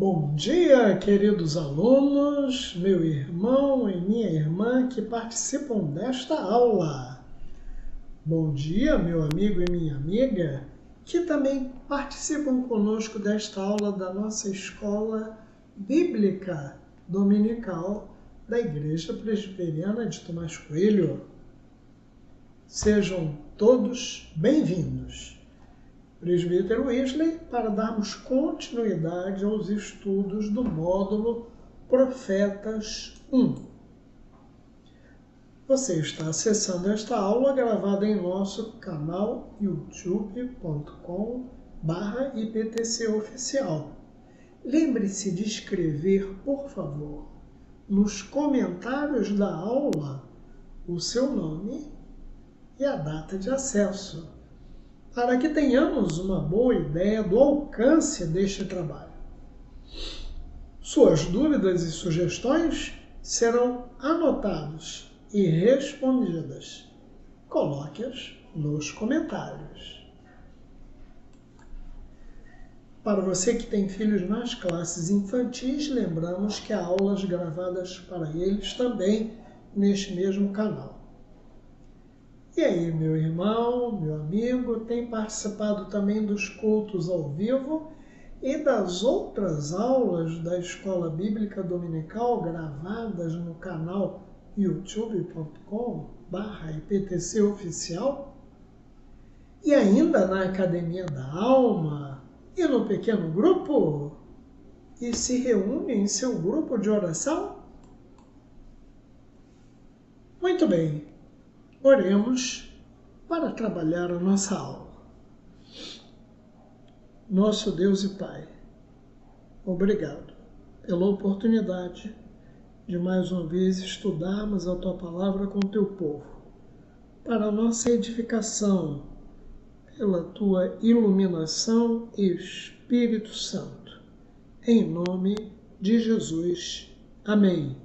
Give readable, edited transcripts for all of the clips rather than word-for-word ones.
Bom dia, queridos alunos, meu irmão e minha irmã que participam desta aula. Bom dia, meu amigo e minha amiga, que também participam conosco desta aula da nossa escola bíblica dominical da Igreja Presbiteriana de Tomás Coelho. Sejam todos bem-vindos. Presbítero Wesley, para darmos continuidade aos estudos do módulo Profetas 1. Você está acessando esta aula gravada em nosso canal youtube.com/IPTC-oficial. Lembre-se de escrever, por favor, nos comentários da aula o seu nome e a data de acesso, para que tenhamos uma boa ideia do alcance deste trabalho. Suas dúvidas e sugestões serão anotadas e respondidas. Coloque-as nos comentários. Para você que tem filhos nas classes infantis, lembramos que há aulas gravadas para eles também neste mesmo canal. E aí, meu irmão, meu amigo, tem participado também dos cultos ao vivo e das outras aulas da Escola Bíblica Dominical gravadas no canal youtube.com/IPTC-oficial? E ainda na Academia da Alma e no pequeno grupo? E se reúne em seu grupo de oração? Muito bem. Oremos para trabalhar a nossa aula. Nosso Deus e Pai, obrigado pela oportunidade de mais uma vez estudarmos a Tua Palavra com o Teu povo, para a nossa edificação, pela Tua iluminação e Espírito Santo. Em nome de Jesus. Amém.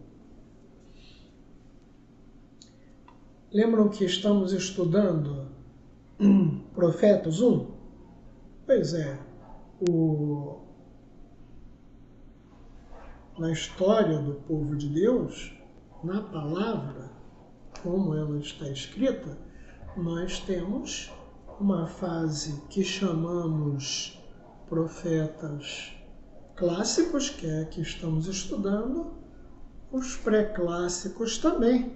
Lembram que estamos estudando Profetas 1? Pois é, na história do povo de Deus, na palavra, como ela está escrita, nós temos uma fase que chamamos profetas clássicos, que é a que estamos estudando, os pré-clássicos também.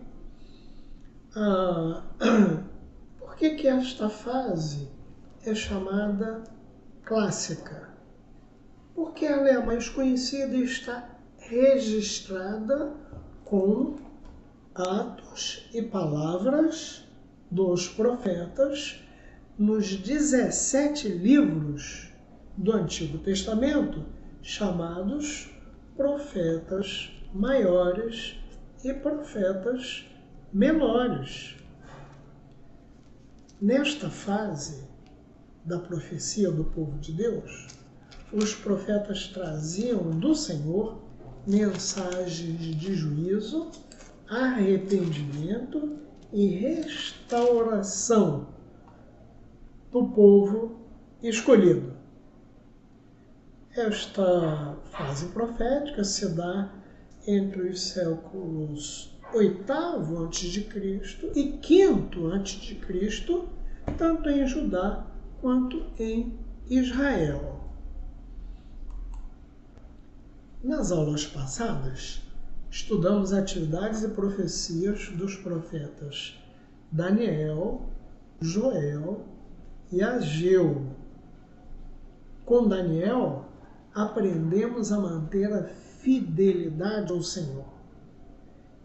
Por que esta fase é chamada clássica? Porque ela é a mais conhecida e está registrada com atos e palavras dos profetas nos 17 livros do Antigo Testamento, chamados profetas maiores e profetas menores. Nesta fase da profecia do povo de Deus, os profetas traziam do Senhor mensagens de juízo, arrependimento e restauração do povo escolhido. Esta fase profética se dá entre os séculos oitavo antes de Cristo e quinto antes de Cristo, tanto em Judá quanto em Israel. Nas aulas passadas, estudamos atividades e profecias dos profetas Daniel, Joel e Ageu. Com Daniel, aprendemos a manter a fidelidade ao Senhor.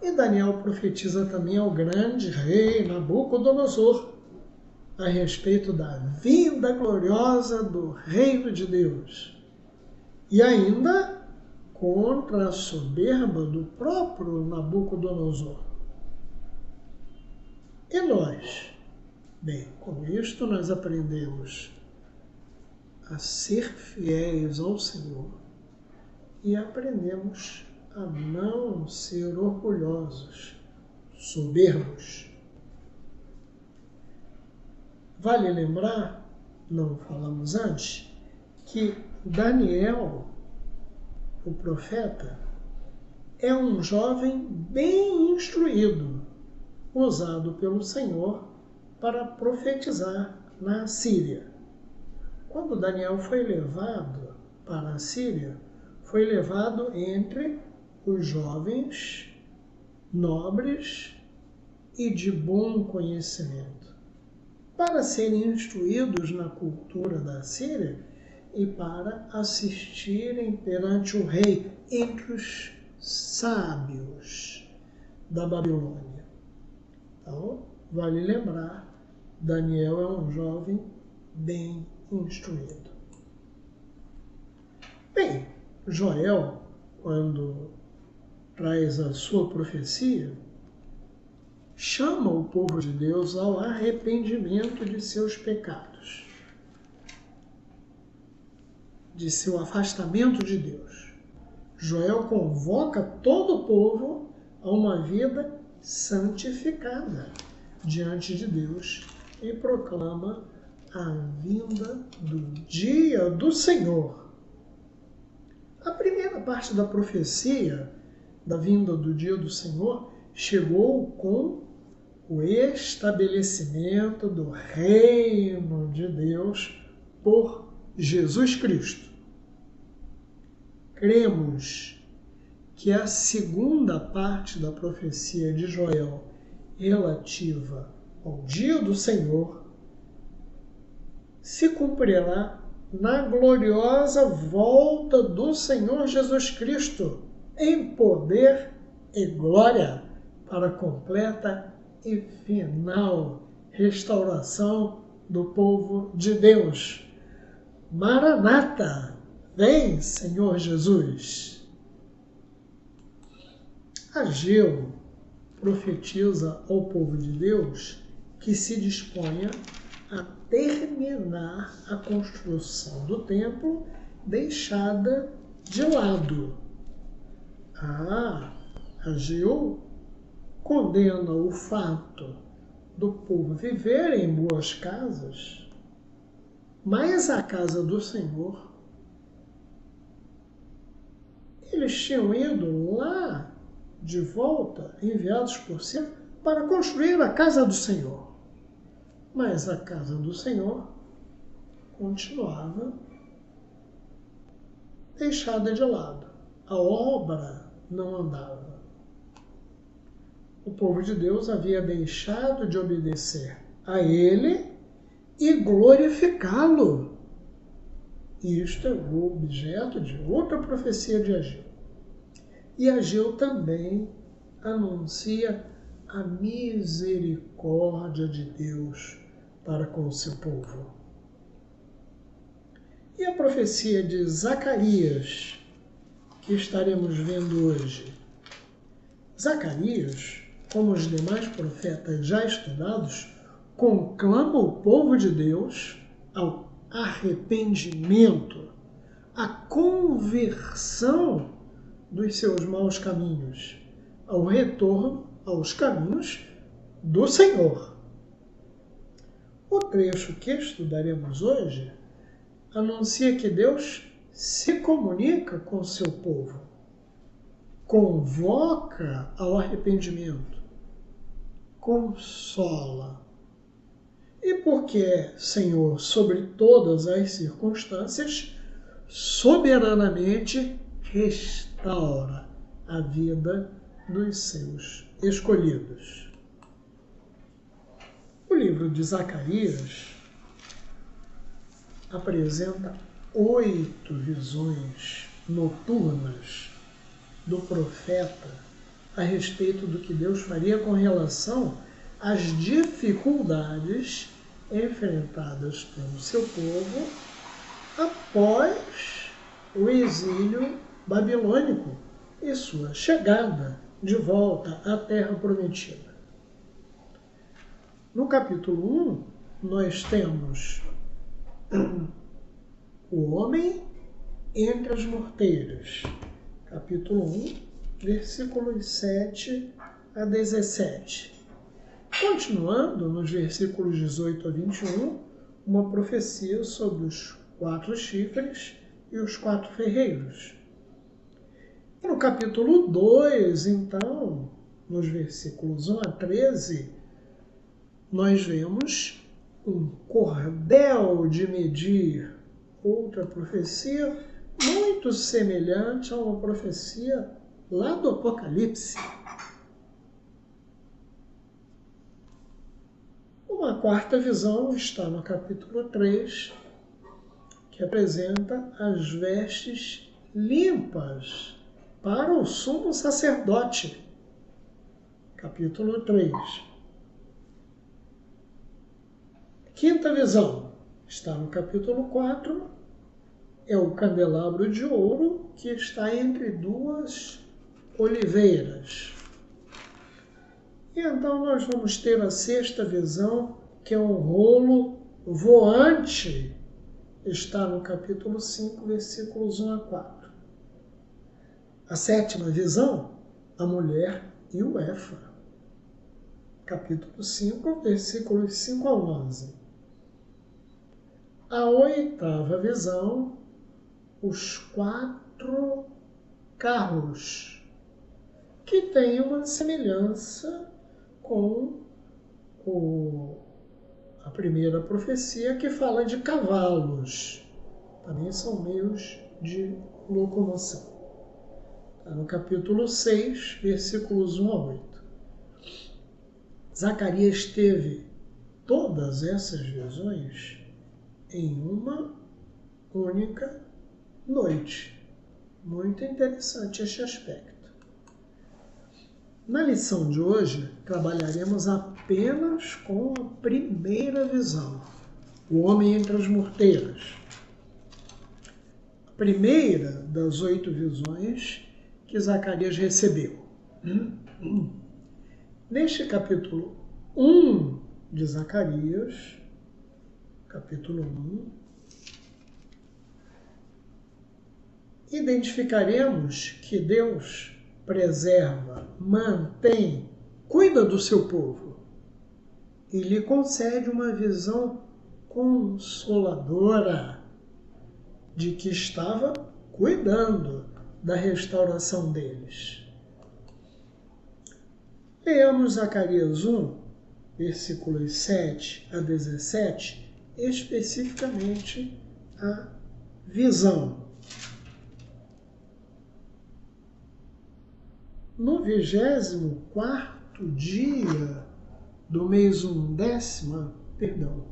E Daniel profetiza também ao grande rei Nabucodonosor a respeito da vinda gloriosa do reino de Deus. E ainda contra a soberba do próprio Nabucodonosor. E nós? Bem, com isto nós aprendemos a ser fiéis ao Senhor e aprendemos a não ser orgulhosos, soberbos. Vale lembrar, não falamos antes, que Daniel o profeta, é um jovem bem instruído, usado pelo Senhor para profetizar na Assíria. Quando Daniel foi levado para a Síria, foi levado entre os jovens nobres e de bom conhecimento, para serem instruídos na cultura da Síria e para assistirem perante o rei entre os sábios da Babilônia. Então, vale lembrar, Daniel é um jovem bem instruído. Bem, Joel, quando traz a sua profecia, chama o povo de Deus ao arrependimento de seus pecados, de seu afastamento de Deus. Joel convoca todo o povo a uma vida santificada diante de Deus e proclama a vinda do dia do Senhor. A primeira parte da profecia da vinda do dia do Senhor chegou com o estabelecimento do reino de Deus por Jesus Cristo. Cremos que a segunda parte da profecia de Joel, relativa ao dia do Senhor, se cumprirá na gloriosa volta do Senhor Jesus Cristo, em poder e glória, para completa e final restauração do povo de Deus. Maranata! Vem, Senhor Jesus! Ageu profetiza ao povo de Deus que se disponha a terminar a construção do templo deixada de lado. Ageu condena o fato do povo viver em boas casas, mas a casa do Senhor, eles tinham ido lá de volta, enviados por cima, para construir a casa do Senhor. Mas a casa do Senhor continuava deixada de lado. A obra não andava. O povo de Deus havia deixado de obedecer a Ele e glorificá-lo. Isto é o objeto de outra profecia de Ageu. E Ageu também anuncia a misericórdia de Deus para com o seu povo. E a profecia de Zacarias, que estaremos vendo hoje? Zacarias, como os demais profetas já estudados, conclama o povo de Deus ao arrependimento, à conversão dos seus maus caminhos, ao retorno aos caminhos do Senhor. O trecho que estudaremos hoje anuncia que Deus se comunica com seu povo, convoca ao arrependimento, consola. E porque é Senhor sobre todas as circunstâncias, soberanamente restaura a vida dos seus escolhidos. O livro de Zacarias apresenta 8 visões noturnas do profeta a respeito do que Deus faria com relação às dificuldades enfrentadas pelo seu povo após o exílio babilônico e sua chegada de volta à Terra Prometida. No capítulo 1, nós temos o homem entre as morteiras. Capítulo 1, versículos 7 a 17. Continuando nos versículos 18 a 21, uma profecia sobre os 4 chifres e os 4 ferreiros. No capítulo 2, então, nos versículos 1 a 13, nós vemos um cordel de medir, outra profecia muito semelhante a uma profecia lá do Apocalipse. Uma quarta visão está no capítulo 3, que apresenta as vestes limpas para o sumo sacerdote. Capítulo 3. Quinta visão está no capítulo 4, é o candelabro de ouro que está entre duas oliveiras. E então nós vamos ter a sexta visão, que é um rolo voante, está no capítulo 5, versículos 1 a 4. A sétima visão, a mulher e o Éfa, capítulo 5, versículos 5 a 11. A oitava visão, os 4 carros, que tem uma semelhança com a primeira profecia, que fala de cavalos. Também são meios de locomoção. Está no capítulo 6, versículos 1 a 8. Zacarias teve todas essas visões em uma única noite. Muito interessante este aspecto. Na lição de hoje, trabalharemos apenas com a primeira visão, o homem entre as morteiras. A primeira das 8 visões que Zacarias recebeu. Neste capítulo 1 de Zacarias, capítulo 1, identificaremos que Deus preserva, mantém, cuida do seu povo e lhe concede uma visão consoladora de que estava cuidando da restauração deles. Leamos Zacarias 1, versículos 7 a 17, especificamente a visão. No 24º dia do mês 1º,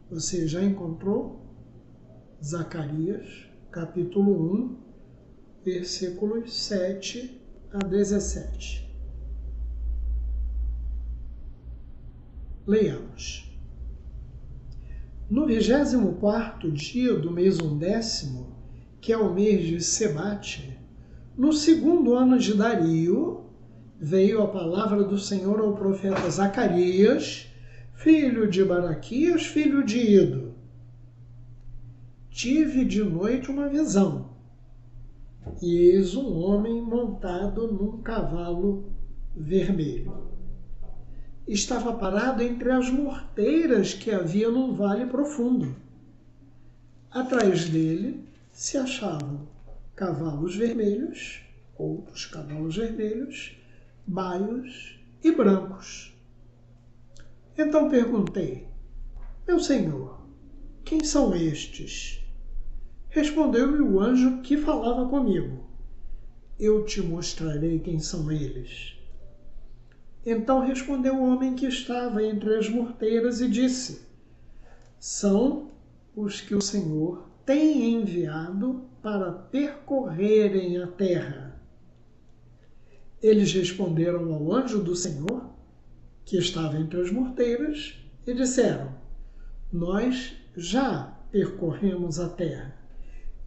você já encontrou Zacarias, capítulo 1, versículos 7 a 17. Leiamos. No 24º dia do mês 1º, que é o mês de Sebate, no 2º ano de Dario, veio a palavra do Senhor ao profeta Zacarias, filho de Baraquias, filho de Ido. Tive de noite uma visão, e eis um homem montado num cavalo vermelho. Estava parado entre as morteiras que havia num vale profundo. Atrás dele se achavam cavalos vermelhos, outros cavalos vermelhos, baios e brancos. Então perguntei: meu senhor, quem são estes? Respondeu-me o anjo que falava comigo: eu te mostrarei quem são eles. Então respondeu o homem que estava entre as morteiras e disse: são os que o Senhor tem enviado para percorrerem a terra. Eles responderam ao anjo do Senhor, que estava entre as morteiras, e disseram: nós já percorremos a terra,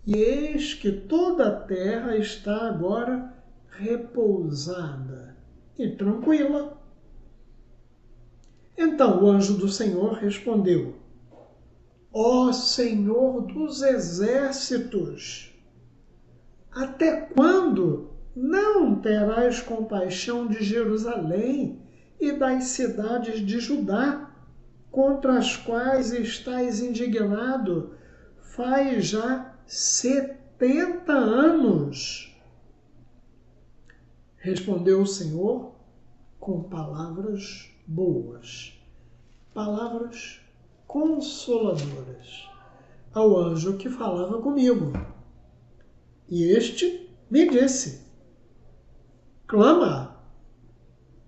e eis que toda a terra está agora repousada e tranquila. Então o anjo do Senhor respondeu: ó Senhor dos exércitos, até quando não terás compaixão de Jerusalém e das cidades de Judá, contra as quais estás indignado faz já 70 anos? Respondeu o Senhor com palavras boas, palavras consoladoras ao anjo que falava comigo. E este me disse: clama.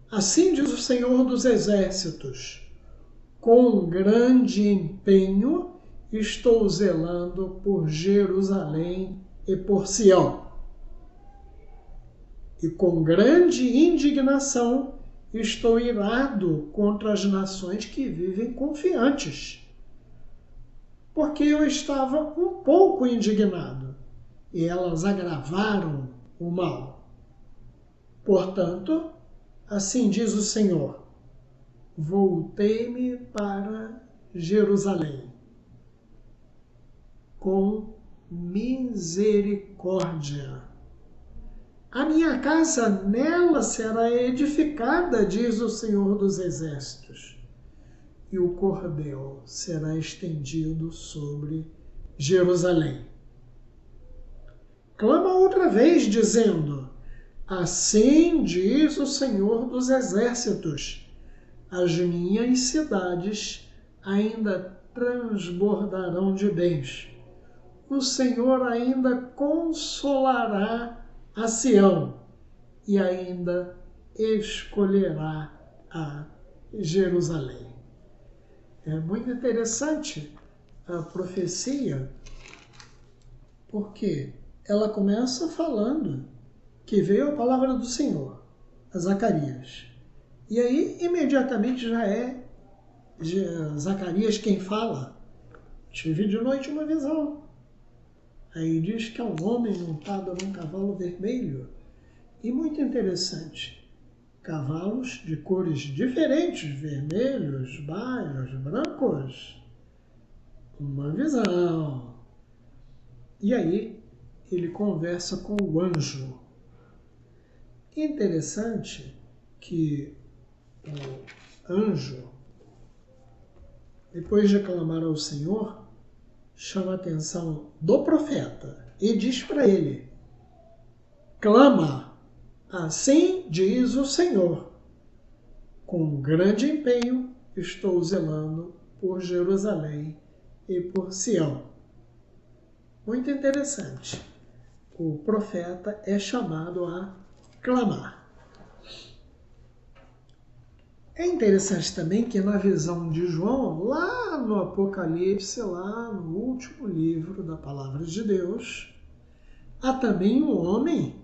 Assim diz o Senhor dos Exércitos: com grande empenho estou zelando por Jerusalém e por Sião. E com grande indignação estou irado contra as nações que vivem confiantes, porque eu estava um pouco indignado, e elas agravaram o mal. Portanto, assim diz o Senhor: voltei-me para Jerusalém com misericórdia. A minha casa nela será edificada, diz o Senhor dos Exércitos, e o cordel será estendido sobre Jerusalém. Clama outra vez, dizendo: assim diz o Senhor dos Exércitos: as minhas cidades ainda transbordarão de bens. O Senhor ainda consolará a Sião e ainda escolherá a Jerusalém. É muito interessante a profecia, porque ela começa falando que veio a palavra do Senhor a Zacarias. E aí, imediatamente, já é Zacarias quem fala. Tive de noite uma visão. Aí diz que é um homem montado num cavalo vermelho. E muito interessante, cavalos de cores diferentes, vermelhos, baios, brancos. Uma visão. E aí ele conversa com o anjo. Interessante que o anjo, depois de clamar ao Senhor, chama a atenção do profeta e diz para ele: clama, assim diz o Senhor, com grande empenho estou zelando por Jerusalém e por Sião. Muito interessante. O profeta é chamado a clamar. É interessante também que na visão de João, lá no Apocalipse, lá no último livro da Palavra de Deus, há também um homem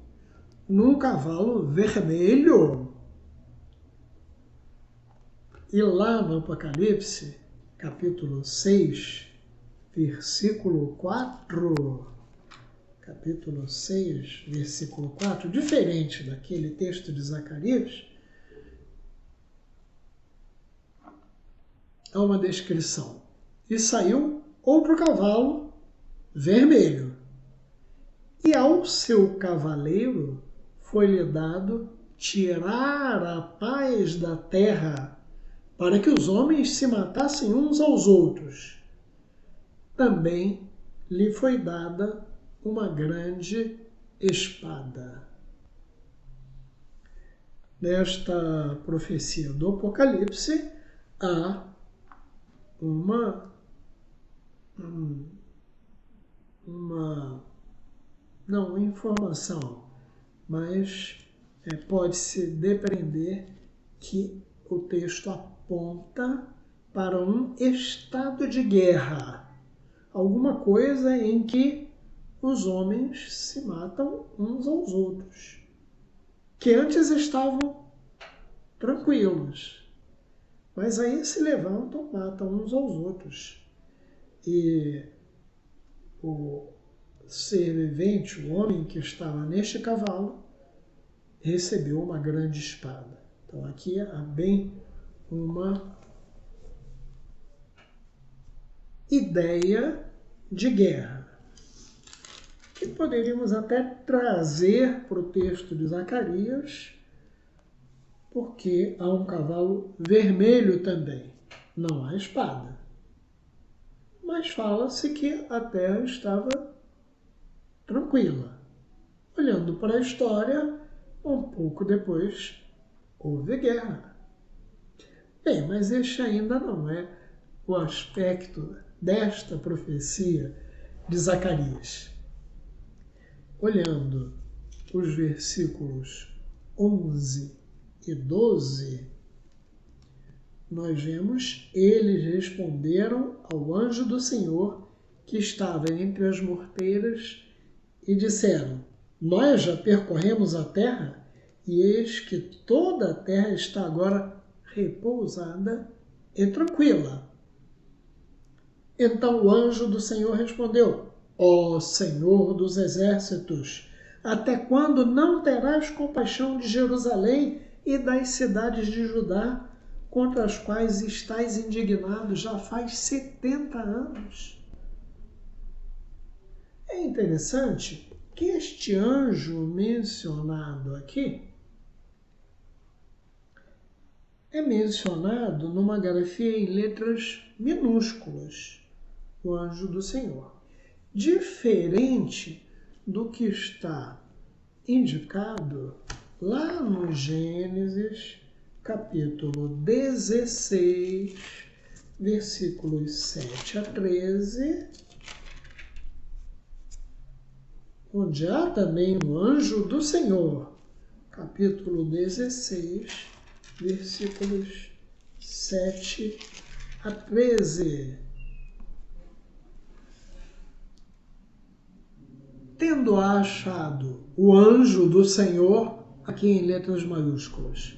num cavalo vermelho. E lá no Apocalipse, capítulo 6, versículo 4, capítulo 6, versículo 4, diferente daquele texto de Zacarias, há uma descrição. E saiu outro cavalo vermelho, e ao seu cavaleiro foi-lhe dado tirar a paz da terra, para que os homens se matassem uns aos outros. Também lhe foi dada uma grande espada. Nesta profecia do Apocalipse, há uma informação, mas pode-se depreender que o texto aponta para um estado de guerra, alguma coisa em que os homens se matam uns aos outros, que antes estavam tranquilos. Mas aí se levantam, matam uns aos outros. E o ser vivente, o homem que estava neste cavalo, recebeu uma grande espada. Então aqui há bem uma ideia de guerra, que poderíamos até trazer para o texto de Zacarias, porque há um cavalo vermelho também, não há espada. Mas fala-se que a terra estava tranquila. Olhando para a história, Um pouco depois, houve guerra. Bem, mas este ainda não é o aspecto desta profecia de Zacarias. Olhando os versículos 11 e 12, nós vemos: eles responderam ao anjo do Senhor que estava entre as morteiras e disseram: nós já percorremos a terra e eis que toda a terra está agora repousada e tranquila. Então o anjo do Senhor respondeu: ó Senhor dos exércitos, até quando não terás compaixão de Jerusalém e das cidades de Judá, contra as quais estás indignado já faz 70 anos? É interessante que este anjo mencionado aqui é mencionado numa grafia em letras minúsculas, o anjo do Senhor. Diferente do que está indicado lá no Gênesis, capítulo 16, versículos 7 a 13, onde há também um anjo do Senhor, capítulo 16, versículos 7 a 13. Tendo achado o anjo do Senhor, aqui em letras maiúsculas,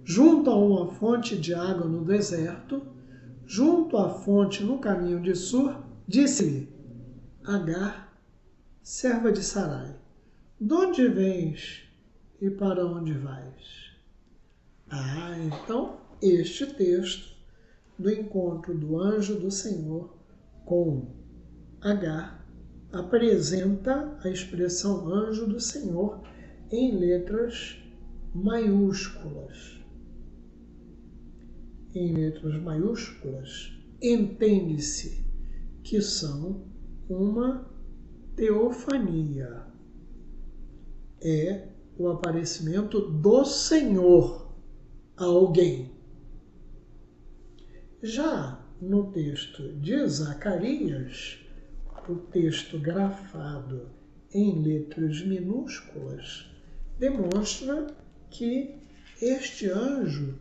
junto a uma fonte de água no deserto, junto à fonte no caminho de Sur, disse-lhe: Agar, serva de Sarai, de onde vens e para onde vais? Então, este texto do encontro do anjo do Senhor com Agar apresenta a expressão anjo do Senhor em letras maiúsculas. Em letras maiúsculas, entende-se que são uma teofania. É o aparecimento do Senhor a alguém. Já no texto de Zacarias, o texto grafado em letras minúsculas demonstra que este anjo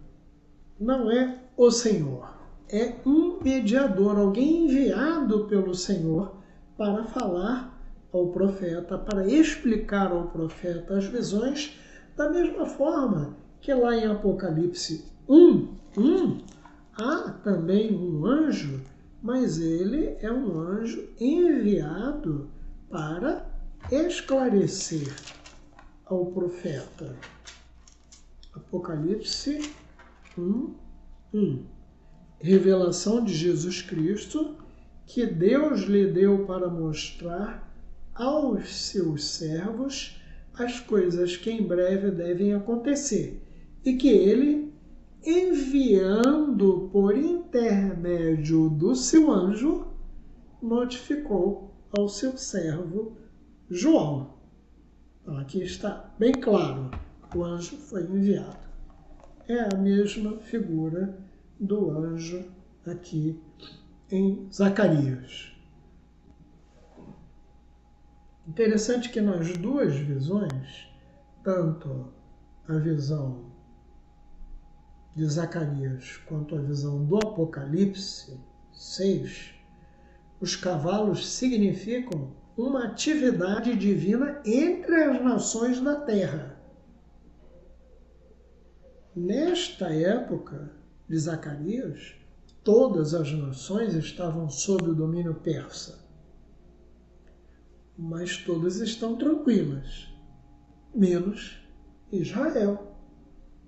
não é o Senhor, é um mediador, alguém enviado pelo Senhor para falar ao profeta, para explicar ao profeta as visões, da mesma forma que lá em Apocalipse 1, há também um anjo, mas ele é um anjo enviado para esclarecer ao profeta. Apocalipse 1. Revelação de Jesus Cristo, que Deus lhe deu para mostrar aos seus servos as coisas que em breve devem acontecer, e que ele, enviando por intermédio do seu anjo, notificou ao seu servo João. Então, aqui está bem claro, o anjo foi enviado. É a mesma figura do anjo aqui em Zacarias. Interessante que nas duas visões, tanto a visão de Zacarias quanto a visão do Apocalipse 6, os cavalos significam uma atividade divina entre as nações da terra. Nesta época de Zacarias, todas as nações estavam sob o domínio persa, mas todas estão tranquilas, menos Israel,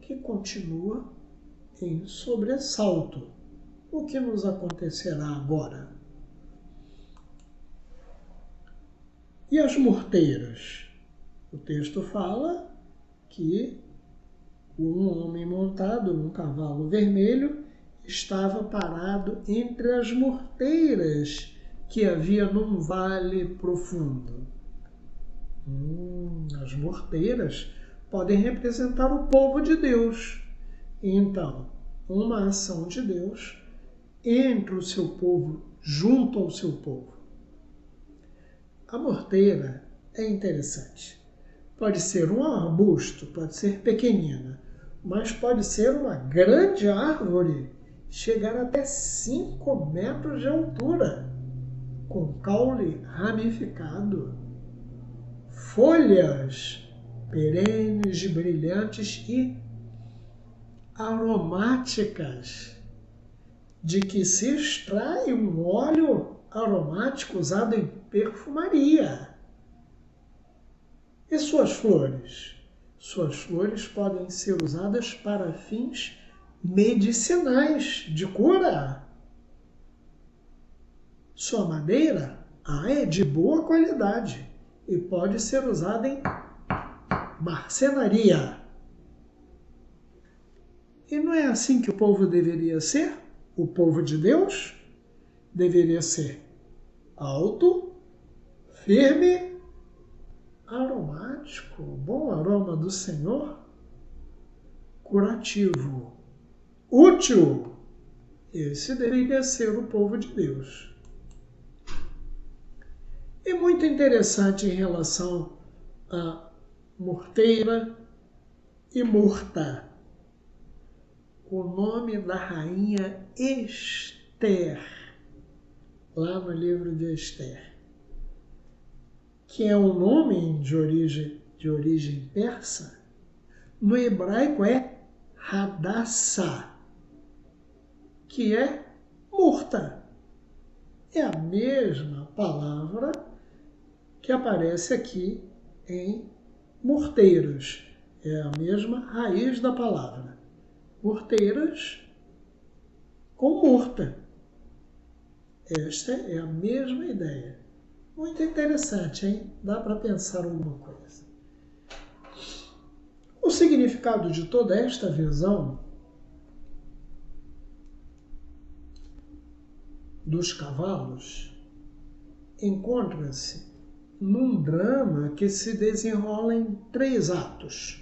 que continua em sobressalto. O que nos acontecerá agora? E as morteiras? O texto fala que um homem montado num cavalo vermelho estava parado entre as morteiras que havia num vale profundo. As morteiras podem representar o povo de Deus. Então, uma ação de Deus entre o seu povo, junto ao seu povo. A morteira é interessante. Pode ser um arbusto, pode ser pequenina, mas pode ser uma grande árvore, chegar até 5 metros de altura, com caule ramificado, folhas perenes, brilhantes e aromáticas, de que se extrai um óleo aromático usado em perfumaria. E suas flores? Suas flores podem ser usadas para fins medicinais, de cura. Sua madeira é de boa qualidade e pode ser usada em marcenaria. E não é assim que o povo deveria ser? O povo de Deus deveria ser alto, firme, aromático, bom aroma do Senhor, curativo, útil. Esse deveria ser o povo de Deus. E muito interessante em relação a morteira e murta. O nome da rainha Ester, lá no livro de Ester, que é um nome de origem persa, no hebraico é Hadassah, que é murta. É a mesma palavra que aparece aqui em morteiros. É a mesma raiz da palavra. Morteiras com murta. Esta é a mesma ideia. Muito interessante, hein? Dá para pensar alguma coisa. O significado de toda esta visão dos cavalos encontra-se num drama que se desenrola em 3 atos.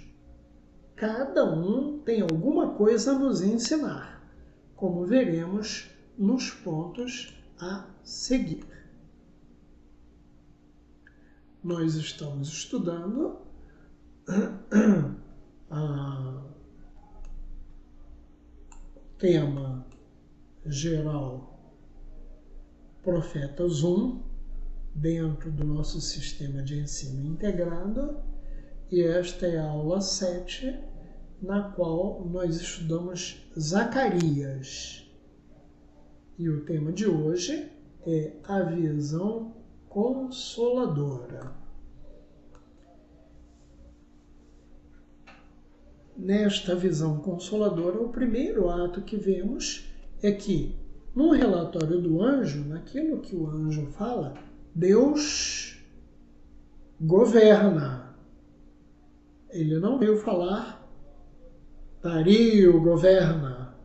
Cada um tem alguma coisa a nos ensinar, como veremos nos pontos a seguir. Nós estamos estudando o tema geral Profetas 1, dentro do nosso sistema de ensino integrado, e esta é a aula 7, na qual nós estudamos Zacarias. E o tema de hoje é a visão consoladora. Nesta visão consoladora, o primeiro ato que vemos é que, no relatório do anjo, naquilo que o anjo fala, Deus governa. Ele não veio falar Dario governa.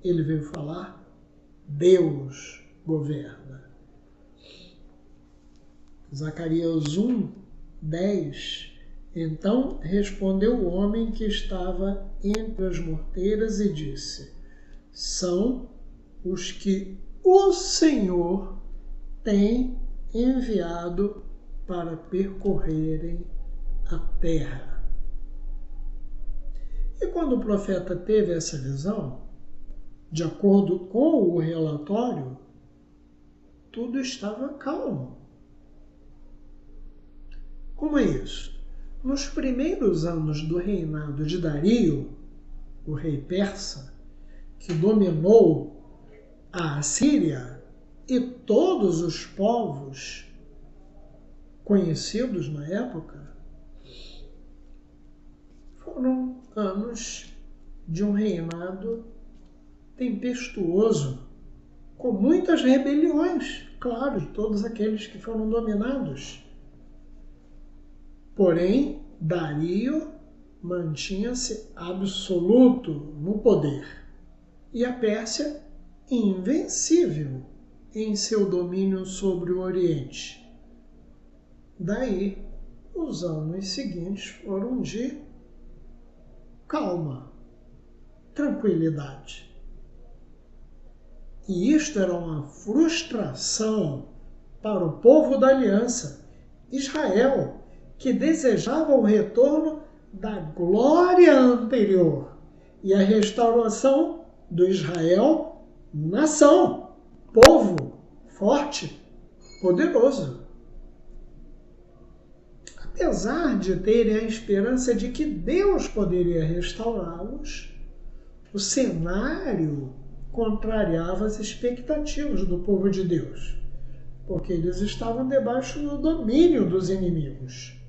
Ele veio falar Deus governa. Zacarias 1, 10. Então respondeu o homem que estava entre as morteiras e disse: são os que o Senhor tem enviado para percorrerem a terra. E quando o profeta teve essa visão, de acordo com o relatório, tudo estava calmo. Como é isso? Nos primeiros anos do reinado de Dario, o rei persa, que dominou a Assíria e todos os povos conhecidos na época, foram anos de um reinado tempestuoso, com muitas rebeliões, claro, de todos aqueles que foram dominados. Porém, Dario mantinha-se absoluto no poder e a Pérsia invencível em seu domínio sobre o Oriente. Daí, os anos seguintes foram de calma, tranquilidade. E isto era uma frustração para o povo da aliança, Israel, que desejava o retorno da glória anterior e a restauração do Israel nação, povo forte, poderoso. Apesar de terem a esperança de que Deus poderia restaurá-los, o cenário contrariava as expectativas do povo de Deus, porque eles estavam debaixo do domínio dos inimigos.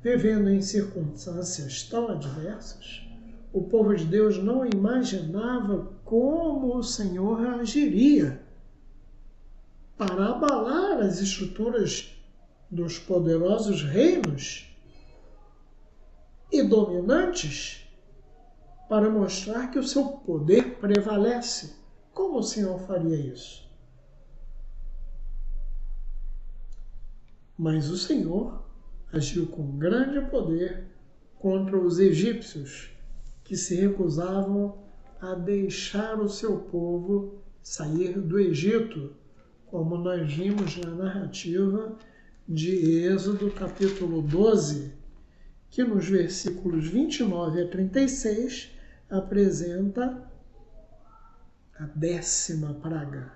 Vivendo em circunstâncias tão adversas, o povo de Deus não imaginava como o Senhor agiria para abalar as estruturas dos poderosos reinos e dominantes, para mostrar que o seu poder prevalece. Como o Senhor faria isso? Mas o Senhor agiu com grande poder contra os egípcios, que se recusavam a deixar o seu povo sair do Egito, como nós vimos na narrativa de Êxodo, capítulo 12, que nos versículos 29 a 36 apresenta a 10ª praga,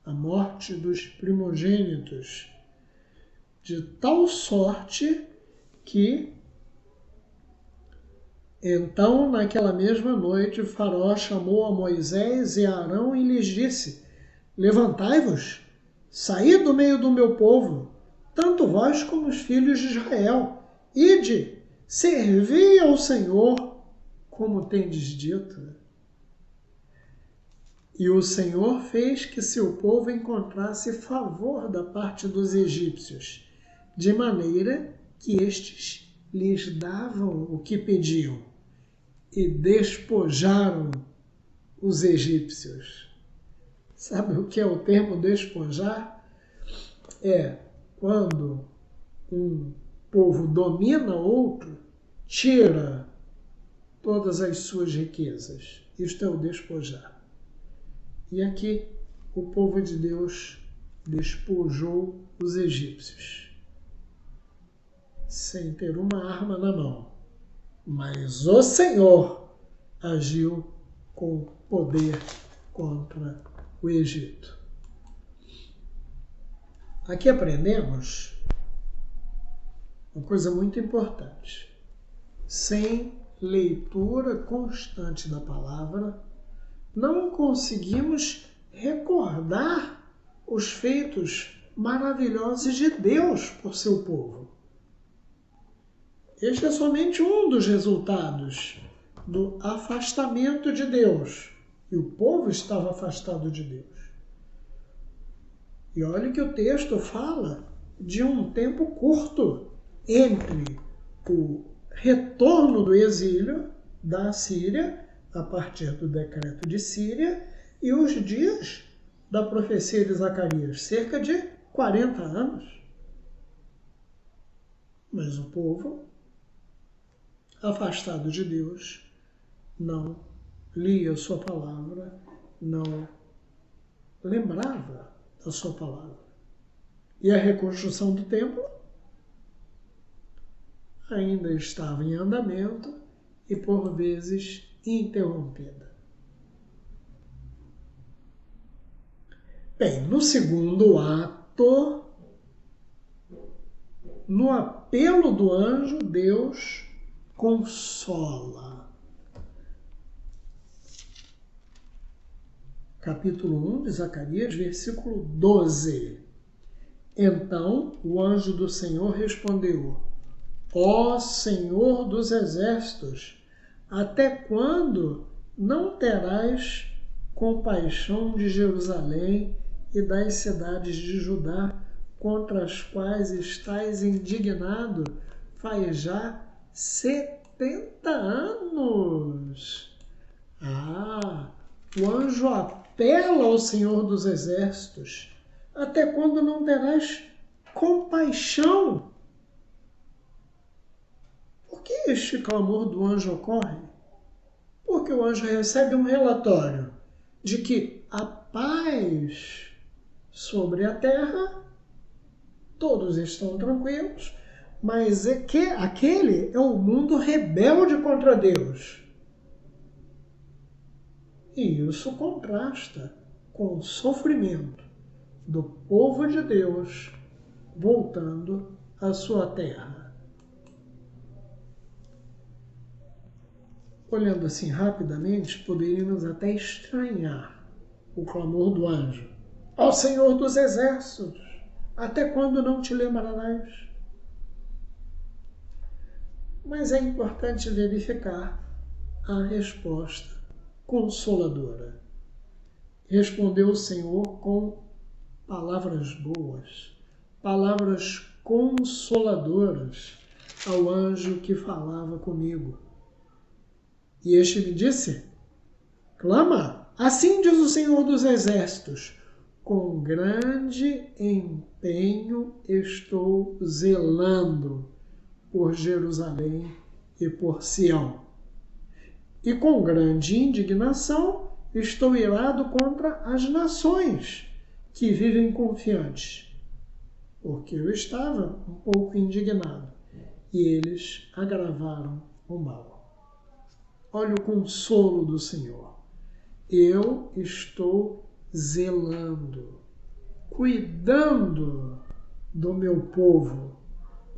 a morte dos primogênitos, de tal sorte que, então, naquela mesma noite, o Faraó chamou a Moisés e a Arão e lhes disse: levantai-vos, saí do meio do meu povo, tanto vós como os filhos de Israel, ide, servi ao Senhor, como tendes dito. E o Senhor fez que seu povo encontrasse favor da parte dos egípcios, de maneira que estes lhes davam o que pediam, e despojaram os egípcios. Sabe o que é o termo despojar? É quando um povo domina outro, tira todas as suas riquezas. Isto é o despojar. E aqui o povo de Deus despojou os egípcios, sem ter uma arma na mão. Mas o Senhor agiu com poder contra o Egito. Aqui aprendemos uma coisa muito importante. Sem leitura constante da palavra, não conseguimos recordar os feitos maravilhosos de Deus por seu povo. Este é somente um dos resultados do afastamento de Deus. E o povo estava afastado de Deus. E olha que o texto fala de um tempo curto entre o retorno do exílio da Síria, a partir do decreto de Síria, e os dias da profecia de Zacarias, cerca de 40 anos. Mas o povo, afastado de Deus, não lia a sua palavra, não lembrava da sua palavra. E a reconstrução do templo ainda estava em andamento e, por vezes, interrompida. Bem, no segundo ato, no apelo do anjo, Deus consola. Capítulo 1 de Zacarias, versículo 12. Então o anjo do Senhor respondeu: Ó Senhor dos exércitos, até quando não terás compaixão de Jerusalém e das cidades de Judá, contra as quais estás indignado faz já 70 anos? O anjo apela ao Senhor dos exércitos. Até quando não terás compaixão? Por que este clamor do anjo ocorre? Porque o anjo recebe um relatório de que a paz sobre a terra, todos estão tranquilos, mas é que aquele é o mundo rebelde contra Deus. E isso contrasta com o sofrimento do povo de Deus voltando à sua terra. Olhando assim rapidamente, poderíamos até estranhar o clamor do anjo. Ó Senhor dos Exércitos, até quando não te lembrarás? Mas é importante verificar a resposta consoladora. Respondeu o Senhor com palavras boas, palavras consoladoras ao anjo que falava comigo. E este me disse: clama, assim diz o Senhor dos Exércitos, com grande empenho estou zelando por Jerusalém e por Sião. E com grande indignação estou irado contra as nações que vivem confiantes, porque eu estava um pouco indignado e eles agravaram o mal. Olha o consolo do Senhor. Eu estou zelando, cuidando do meu povo,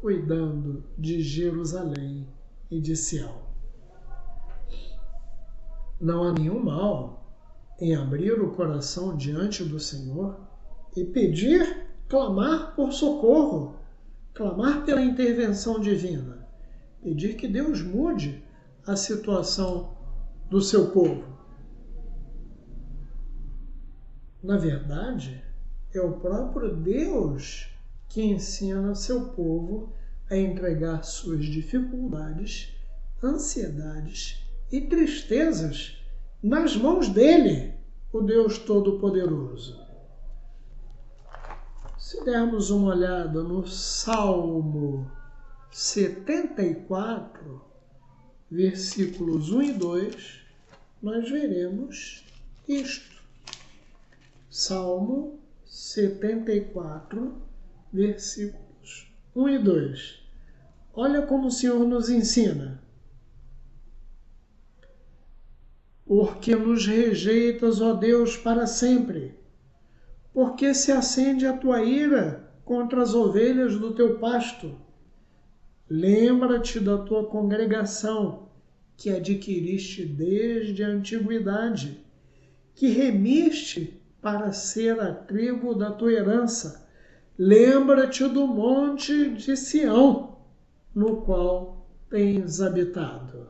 cuidando de Jerusalém e de Sião. Não há nenhum mal em abrir o coração diante do Senhor e pedir, clamar por socorro, clamar pela intervenção divina, pedir que Deus mude a situação do seu povo. Na verdade, é o próprio Deus que ensina seu povo a entregar suas dificuldades, ansiedades e tristezas nas mãos dele, o Deus Todo-Poderoso. Se dermos uma olhada no Salmo 74, versículos 1 e 2, nós veremos isto. Salmo 74, versículos 1 e 2. Olha como o Senhor nos ensina. Porque nos rejeitas, ó Deus, para sempre? Porque se acende a tua ira contra as ovelhas do teu pasto? Lembra-te da tua congregação, que adquiriste desde a antiguidade, que remiste para ser a tribo da tua herança. Lembra-te do monte de Sião, no qual tens habitado.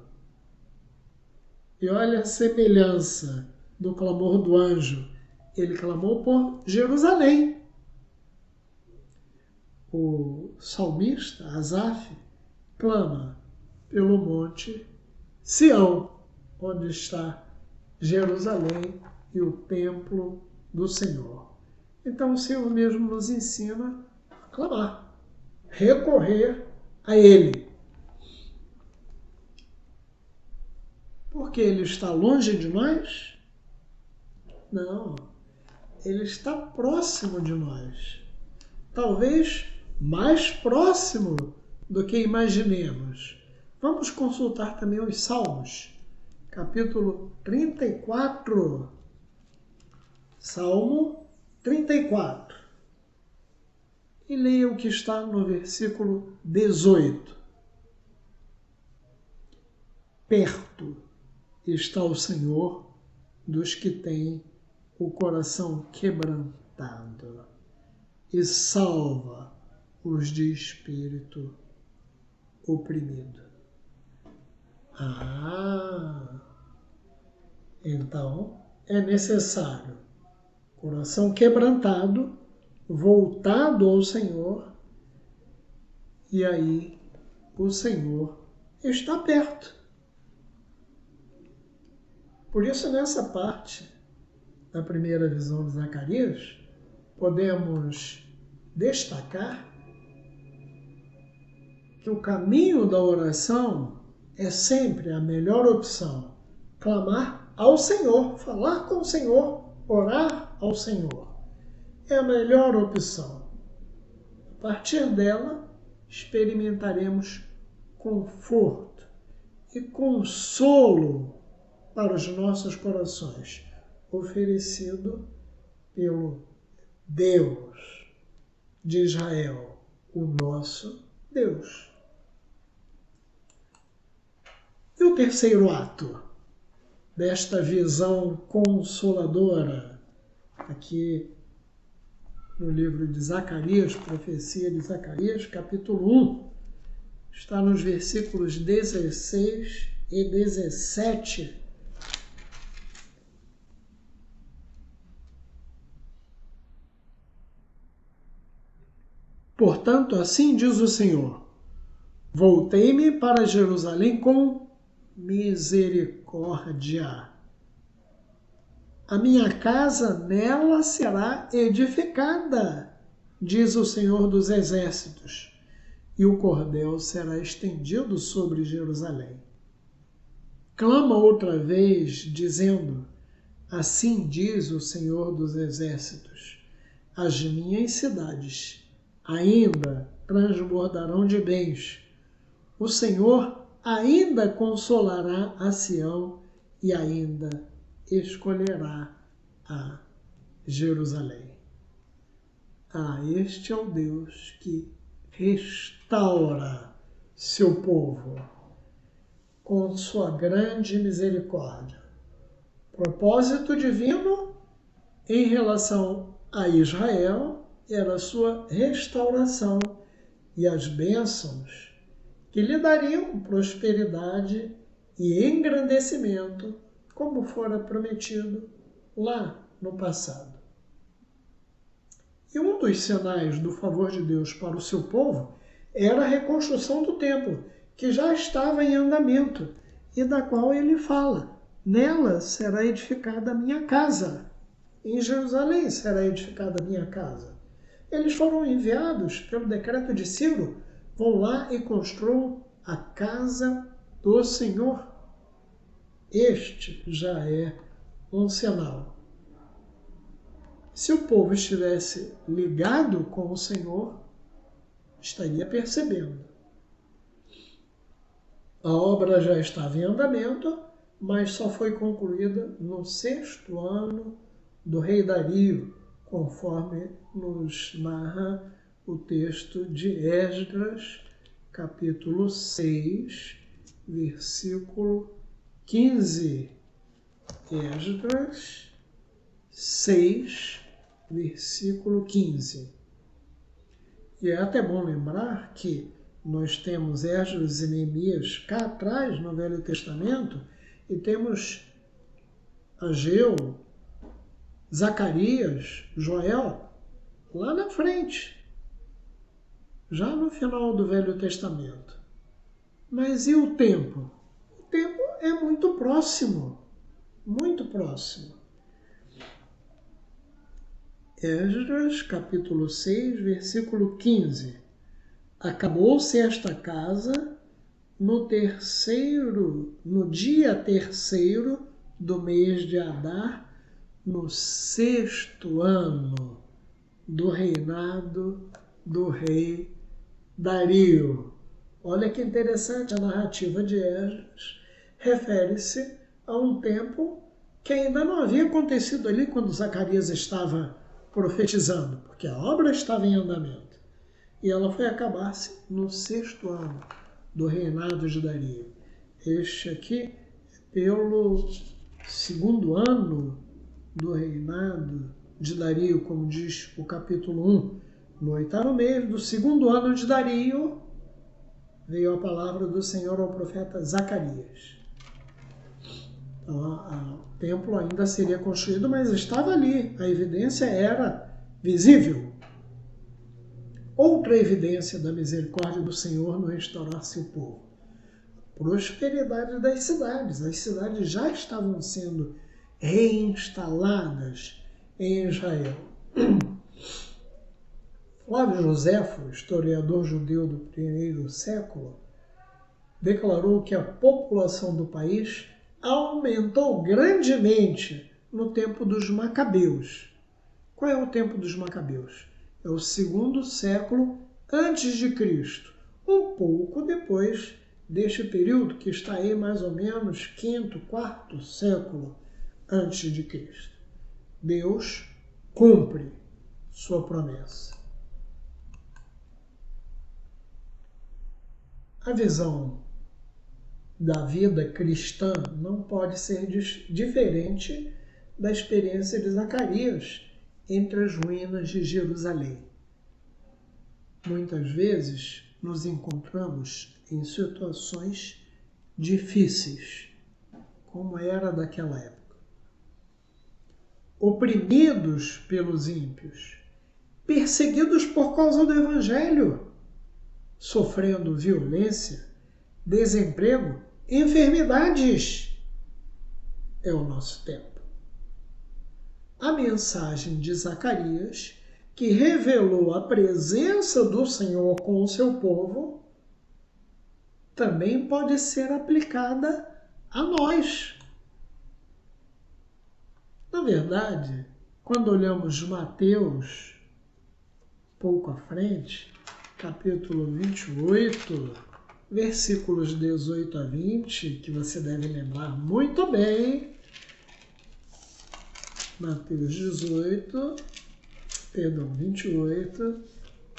E olha a semelhança do clamor do anjo. Ele clamou por Jerusalém. O salmista, Asaf, clama pelo monte Sião, onde está Jerusalém e o templo do Senhor. Então o Senhor mesmo nos ensina a clamar, recorrer a Ele. Porque Ele está longe de nós? Não, Ele está próximo de nós. Talvez mais próximo do que imaginemos. Vamos consultar também os Salmos, capítulo 34. Salmo 34. E leia o que está no versículo 18. Perto está o Senhor dos que têm o coração quebrantado e salva os de espírito oprimido. Então é necessário coração quebrantado, voltado ao Senhor, e aí o Senhor está perto. Por isso, nessa parte da primeira visão de Zacarias, podemos destacar que o caminho da oração é sempre a melhor opção. Clamar ao Senhor, falar com o Senhor, orar ao Senhor. É a melhor opção. A partir dela, experimentaremos conforto e consolo para os nossos corações, oferecido pelo Deus de Israel, o nosso Deus. E o terceiro ato desta visão consoladora, aqui no livro de Zacarias, profecia de Zacarias, capítulo 1, está nos versículos 16 e 17. Portanto, assim diz o Senhor: voltei-me para Jerusalém com misericórdia. A minha casa nela será edificada, diz o Senhor dos Exércitos, e o cordel será estendido sobre Jerusalém. Clama outra vez, dizendo: assim diz o Senhor dos Exércitos, as minhas cidades ainda transbordarão de bens. O Senhor ainda consolará a Sião e ainda escolherá a Jerusalém. Este é o Deus que restaura seu povo com sua grande misericórdia. Propósito divino em relação a Israel era a sua restauração e as bênçãos que lhe dariam prosperidade e engrandecimento, como fora prometido lá no passado. E um dos sinais do favor de Deus para o seu povo era a reconstrução do templo, que já estava em andamento, e da qual ele fala: nela será edificada a minha casa. Em Jerusalém será edificada a minha casa. Eles foram enviados pelo decreto de Ciro, vão lá e construam a casa do Senhor. Este já é um sinal. Se o povo estivesse ligado com o Senhor, estaria percebendo. A obra já estava em andamento, mas só foi concluída no 6º ano do rei Dario, conforme nos narra o texto de Esdras, capítulo 6, versículo 15. Esdras 6, versículo 15. E é até bom lembrar que nós temos Esdras e Neemias cá atrás no Velho Testamento e temos Ageu, Zacarias, Joel lá na frente, já no final do Velho Testamento. Mas e o tempo? O tempo é muito próximo, muito próximo. Esdras, capítulo 6, versículo 15. Acabou-se esta casa no dia terceiro do mês de Adar, no 6º ano do reinado do rei Dario. Olha que interessante, a narrativa de Esdras refere-se a um tempo que ainda não havia acontecido ali quando Zacarias estava profetizando, porque a obra estava em andamento. E ela foi acabar-se no 6º ano do reinado de Dario. Este aqui, pelo 2º ano do reinado de Dario, como diz o capítulo 1. No 8º mês do 2º ano de Dario, veio a palavra do Senhor ao profeta Zacarias. Então, o templo ainda seria construído, mas estava ali. A evidência era visível. Outra evidência da misericórdia do Senhor no restaurar seu povo. Prosperidade das cidades. As cidades já estavam sendo reinstaladas em Israel. Flávio Joséfo, historiador judeu do primeiro século, declarou que a população do país aumentou grandemente no tempo dos Macabeus. Qual é o tempo dos Macabeus? É o segundo século antes de Cristo, um pouco depois deste período, que está aí mais ou menos quinto, quarto século antes de Cristo. Deus cumpre sua promessa. A visão da vida cristã não pode ser diferente da experiência de Zacarias entre as ruínas de Jerusalém. Muitas vezes nos encontramos em situações difíceis, como era daquela época. Oprimidos pelos ímpios, perseguidos por causa do Evangelho, sofrendo violência, desemprego, enfermidades. É o nosso tempo. A mensagem de Zacarias, que revelou a presença do Senhor com o seu povo, também pode ser aplicada a nós. Na verdade, quando olhamos Mateus, pouco à frente, capítulo 28, versículos 18 a 20, que você deve lembrar muito bem. Mateus 28, 18,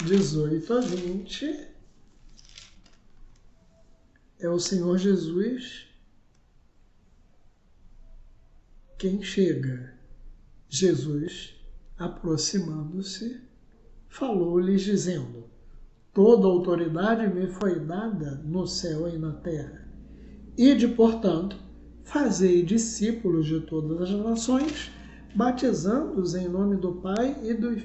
18 a 20, é o Senhor Jesus quem chega. Jesus, aproximando-se, falou-lhes dizendo: toda autoridade me foi dada no céu e na terra. Ide, portanto, fazei discípulos de todas as nações, batizando-os em nome do Pai e do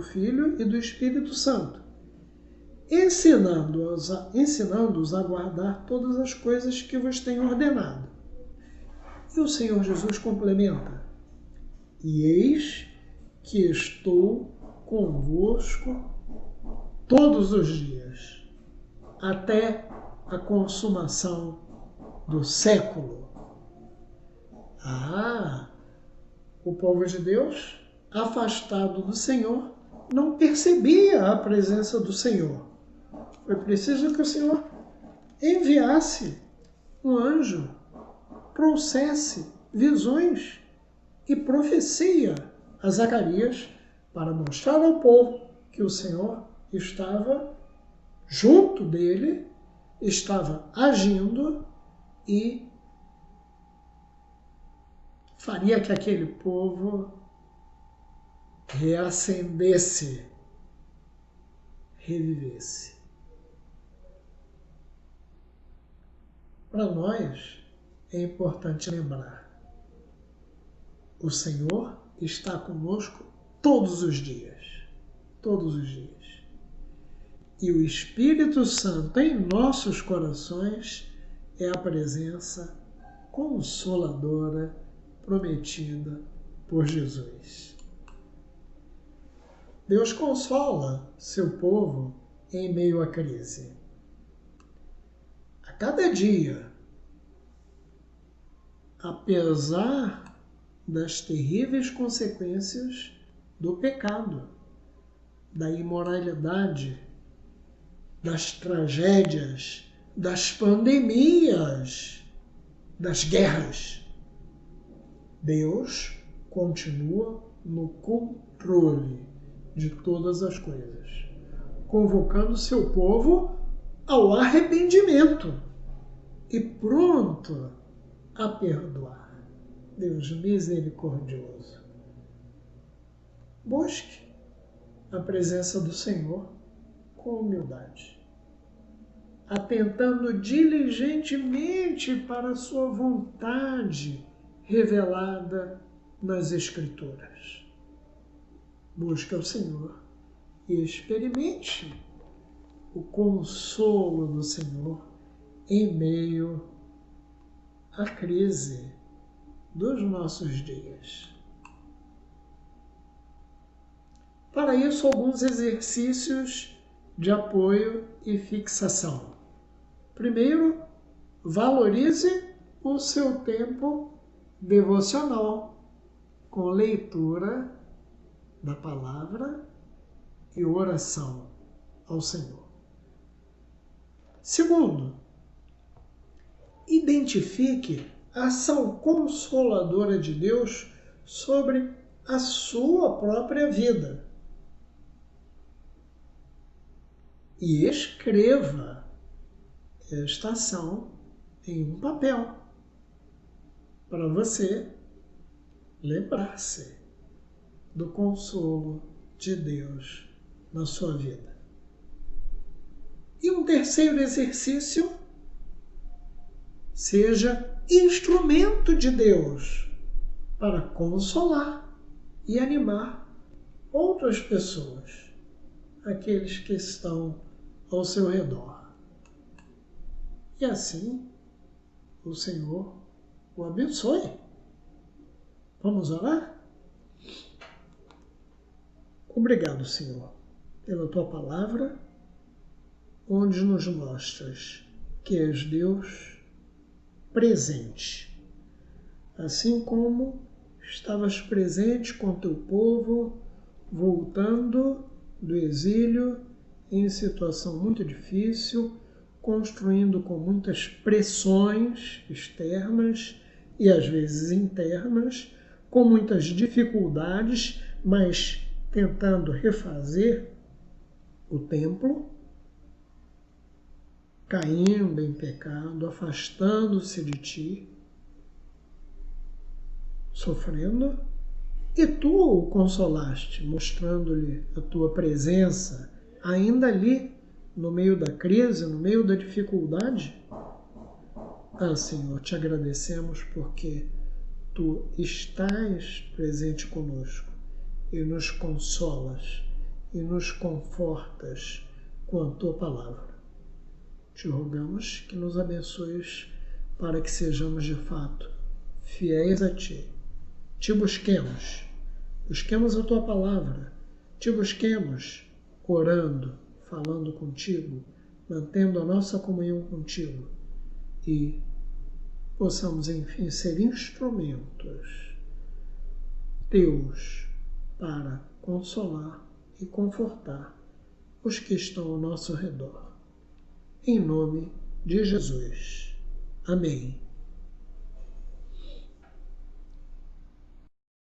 Filho e do Espírito Santo, ensinando-os a guardar todas as coisas que vos tenho ordenado. E o Senhor Jesus complementa: e eis que estou convosco todos os dias, até a consumação do século. O povo de Deus, afastado do Senhor, não percebia a presença do Senhor. Foi preciso que o Senhor enviasse um anjo, trouxesse visões e profecia a Zacarias para mostrar ao povo que o Senhor estava junto dele, estava agindo e faria que aquele povo reacendesse, revivesse. Para nós é importante lembrar: o Senhor está conosco todos os dias. Todos os dias. E o Espírito Santo em nossos corações é a presença consoladora prometida por Jesus. Deus consola seu povo em meio à crise. A cada dia, apesar das terríveis consequências do pecado, da imoralidade, das tragédias, das pandemias, das guerras, Deus continua no controle de todas as coisas, convocando seu povo ao arrependimento e pronto a perdoar. Deus misericordioso. Busque a presença do Senhor com humildade, atentando diligentemente para a sua vontade revelada nas Escrituras. Busque ao Senhor e experimente o consolo do Senhor em meio à crise dos nossos dias. Para isso, alguns exercícios de apoio e fixação. Primeiro, valorize o seu tempo devocional com leitura da palavra e oração ao Senhor. Segundo, identifique a ação consoladora de Deus sobre a sua própria vida e escreva esta ação em um papel para você lembrar-se do consolo de Deus na sua vida. E um terceiro exercício: seja instrumento de Deus para consolar e animar outras pessoas, aqueles que estão ao seu redor. E assim, o Senhor o abençoe. Vamos orar? Obrigado, Senhor, pela Tua palavra, onde nos mostras que és Deus presente, assim como estavas presente com Teu povo, voltando do exílio em situação muito difícil, construindo com muitas pressões externas e às vezes internas, com muitas dificuldades, mas tentando refazer o templo, caindo em pecado, afastando-se de Ti, sofrendo, e Tu o consolaste, mostrando-lhe a Tua presença, ainda ali, no meio da crise, no meio da dificuldade. Ah, Senhor, Te agradecemos porque Tu estás presente conosco e nos consolas e nos confortas com a Tua palavra. Te rogamos que nos abençoes para que sejamos de fato fiéis a Ti. Te busquemos a Tua palavra, Te busquemos orando, falando contigo, mantendo a nossa comunhão contigo e possamos, enfim, ser instrumentos Teus para consolar e confortar os que estão ao nosso redor. Em nome de Jesus. Amém.